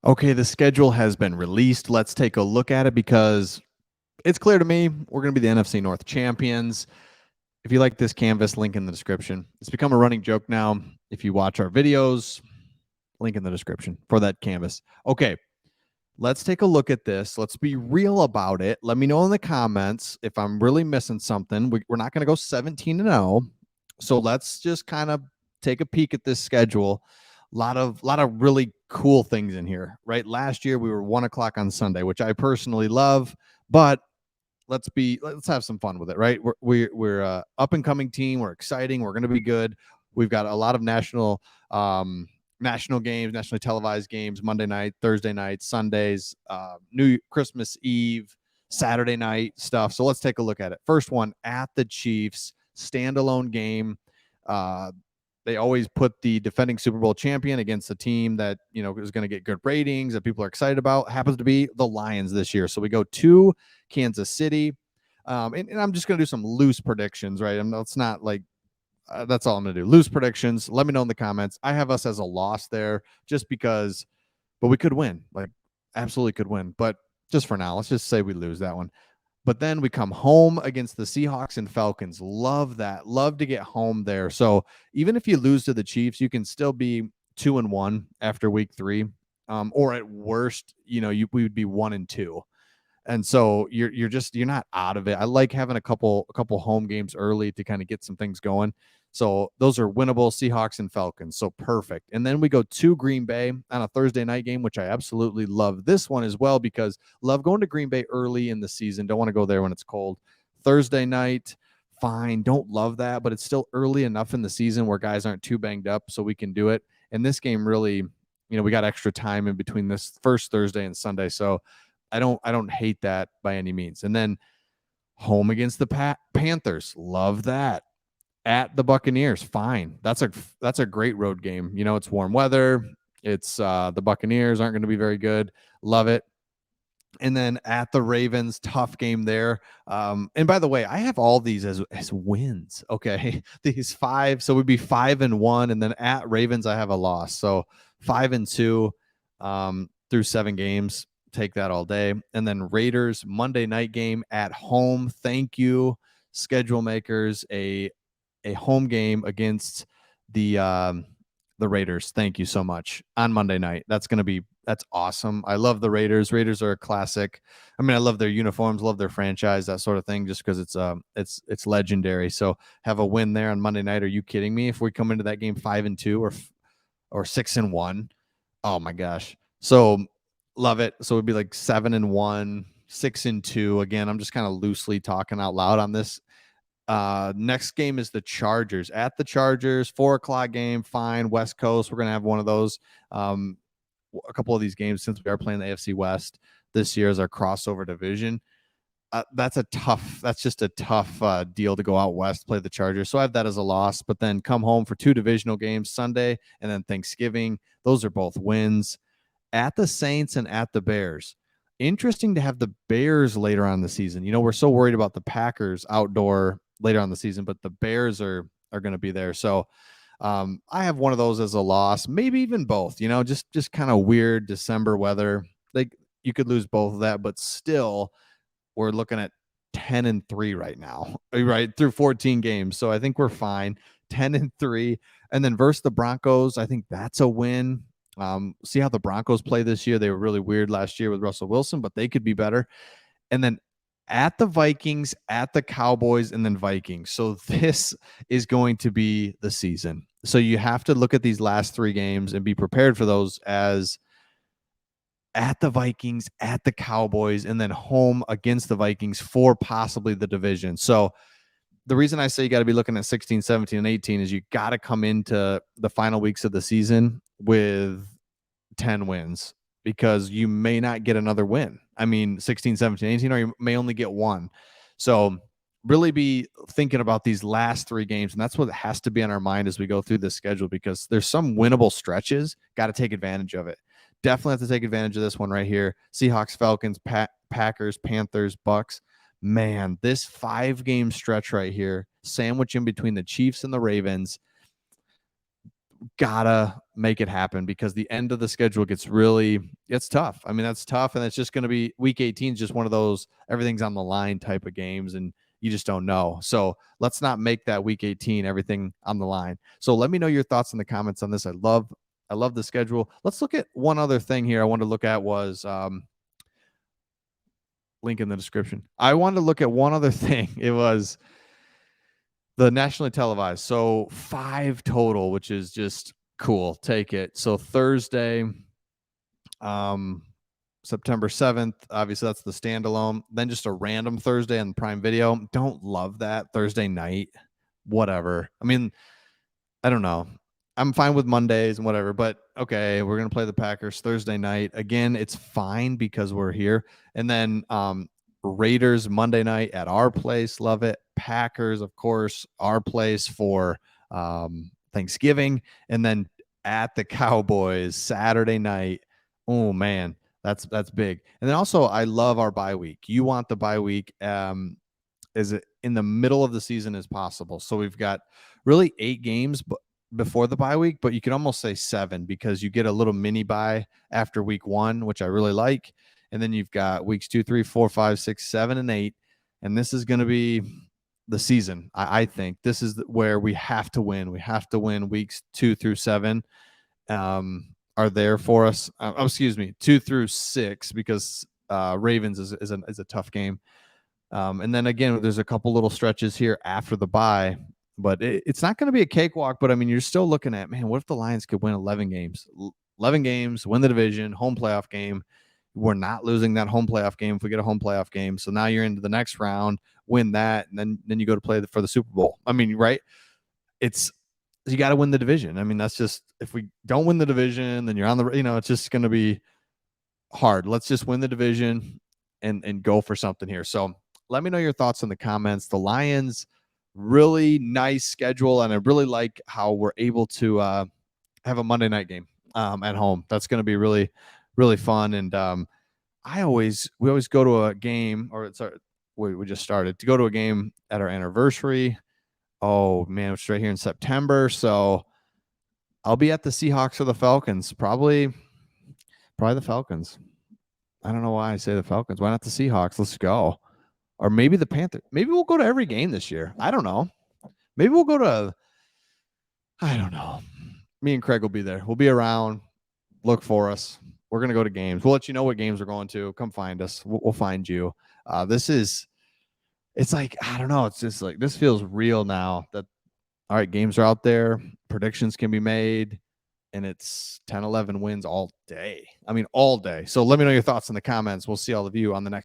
Okay, the schedule has been released. Let's take a look at it because it's clear to me we're going to be the NFC North champions. If you like this canvas, link in the description. It's become a running joke now. If you watch our videos, link in the description for that canvas. Okay, let's take a look at this. Let's be real about it. Let me know in the comments if I'm really missing something. We're not going to go 17-0. So let's just kind of take a peek at this schedule. A lot of really cool things in here, right? Last year we were 1 o'clock on Sunday, which I personally love, but let's have some fun with it, right? We're a up and coming team. We're exciting. We're going to be good. We've got a lot of national games, nationally televised games, Monday night, Thursday night, Sundays, New Christmas Eve, Saturday night stuff. So let's take a look at it. First one at the Chiefs, standalone game. They always put the defending Super Bowl champion against a team that is going to get good ratings that people are excited about. Happens to be the Lions this year. So we go to Kansas City, and I'm just going to do some loose predictions, right? It's not like that's all I'm going to do. Loose predictions. Let me know in the comments. I have us as a loss there just because, but we could win. Like, absolutely could win. But just for now, let's just say we lose that one. But then we come home against the Seahawks and Falcons. Love that. Love to get home there. So even if you lose to the Chiefs, you can still be 2-1 after week 3. Or at worst, we would be 1-2. And so you're not out of it. I like having a couple home games early to kind of get some things going. So those are winnable, Seahawks and Falcons. So perfect. And then we go to Green Bay on a Thursday night game, which I absolutely love this one as well because love going to Green Bay early in the season. Don't want to go there when it's cold. Thursday night, fine. Don't love that, but it's still early enough in the season where guys aren't too banged up so we can do it. And this game really, we got extra time in between this first Thursday and Sunday. So I don't hate that by any means. And then home against the Panthers, love that. At the Buccaneers, fine. That's a great road game. It's warm weather. It's the Buccaneers aren't going to be very good. Love it. And then at the Ravens, tough game there. And by the way, I have all these as wins. Okay, these 5, so we'd be 5-1, and then at Ravens, I have a loss. So 5-2 through 7 games. Take that all day. And then Raiders Monday night game at home. Thank you, schedule makers. A home game against the Raiders. Thank you so much on Monday night. That's awesome. I love the Raiders. Raiders are a classic. I mean, I love their uniforms, love their franchise, that sort of thing, just because it's legendary. So have a win there on Monday night. Are you kidding me? If we come into that game 5-2 or 6-1, oh my gosh. So love it. So it'd be like 7-1, 6-2. Again, I'm just kind of loosely talking out loud on this. Next game is the Chargers at the Chargers, 4 o'clock game. Fine. West Coast. We're going to have one of those. A couple of these games since we are playing the AFC West this year as our crossover division. That's just a tough deal to go out west, play the Chargers. So I have that as a loss, but then come home for 2 divisional games, Sunday and then Thanksgiving. Those are both wins. At the Saints and at the Bears. Interesting to have the Bears later on in the season. We're so worried about the Packers outdoor later on in the season, but the Bears are going to be there. So I have one of those as a loss, maybe even both, just kind of weird December weather. Like you could lose both of that, but still we're looking at 10-3 right now, right through 14 games. So I think we're fine. 10-3. And then versus the Broncos, I think that's a win. See how the Broncos play this year. They were really weird last year with Russell Wilson, but they could be better. And then at the Vikings, at the Cowboys, and then Vikings. So this is going to be the season. So you have to look at these last 3 games and be prepared for those as at the Vikings, at the Cowboys, and then home against the Vikings for possibly the division. So the reason I say you got to be looking at 16, 17, and 18 is you got to come into the final weeks of the season with 10 wins because you may not get another win. I mean, 16, 17, 18, or you may only get one. So really be thinking about these last 3 games. And that's what has to be on our mind as we go through this schedule because there's some winnable stretches. Got to take advantage of it. Definitely have to take advantage of this one right here. Seahawks, Falcons, Packers, Panthers, Bucks. Man, this 5-game stretch right here, sandwich in between the Chiefs and the Ravens. gotta make it happen because the end of the schedule it's tough. I mean, that's tough. And it's just going to be week 18 is just one of those everything's on the line type of games. And you just don't know. So let's not make that week 18 everything on the line. So let me know your thoughts in the comments on this. I love the schedule. Let's look at one other thing here I wanted to look at was link in the description. I wanted to look at one other thing. It was the nationally televised. So 5 total, which is just cool. Take it. So Thursday, September 7th, obviously that's the standalone. Then just a random Thursday on Prime Video. Don't love that. Thursday night, whatever. I mean, I don't know. I'm fine with Mondays and whatever, but okay, we're going to play the Packers Thursday night. Again, it's fine because we're here. And then Raiders Monday night at our place. Love it. Packers, of course, our place for Thanksgiving. And then at the Cowboys Saturday night. Oh, man. That's big. And then also, I love our bye week. You want the bye week is it in the middle of the season as possible. So we've got really 8 games before the bye week, but you can almost say 7 because you get a little mini bye after week 1, which I really like. And then you've got weeks 2, 3, 4, 5, 6, 7, and 8. And this is going to be the season. I think this is where we have to win. We have to win weeks 2 through 7. Are there for us. 2 through 6 because Ravens is a tough game. And then again, there's a couple little stretches here after the bye, but it's not going to be a cakewalk. But I mean, you're still looking at, man, what if the Lions could win 11 games, win the division, home playoff game? We're not losing that home playoff game if we get a home playoff game. So now you're into the next round, win that, and then you go to play for the Super Bowl. I mean, right? You got to win the division. I mean, that's just, if we don't win the division, then you're on the, it's just going to be hard. Let's just win the division and go for something here. So let me know your thoughts in the comments. The Lions, really nice schedule, and I really like how we're able to have a Monday night game at home. That's going to be really, really fun. And we always go to a game, we just started to go to a game at our anniversary. Oh man, it's right here in September. So I'll be at the Seahawks or the Falcons. Probably the Falcons. I don't know why I say the Falcons. Why not the Seahawks? Let's go. Or maybe the Panthers. Maybe we'll go to every game this year. I don't know. Maybe we'll go to, I don't know. Me and Craig will be there. We'll be around. Look for us. We're going to go to games. We'll let you know what games we're going to. Come find us. We'll find you. It's like, I don't know. It's just like, this feels real now that, all right, games are out there. Predictions can be made. And it's 10, 11 wins all day. I mean, all day. So let me know your thoughts in the comments. We'll see all of you on the next.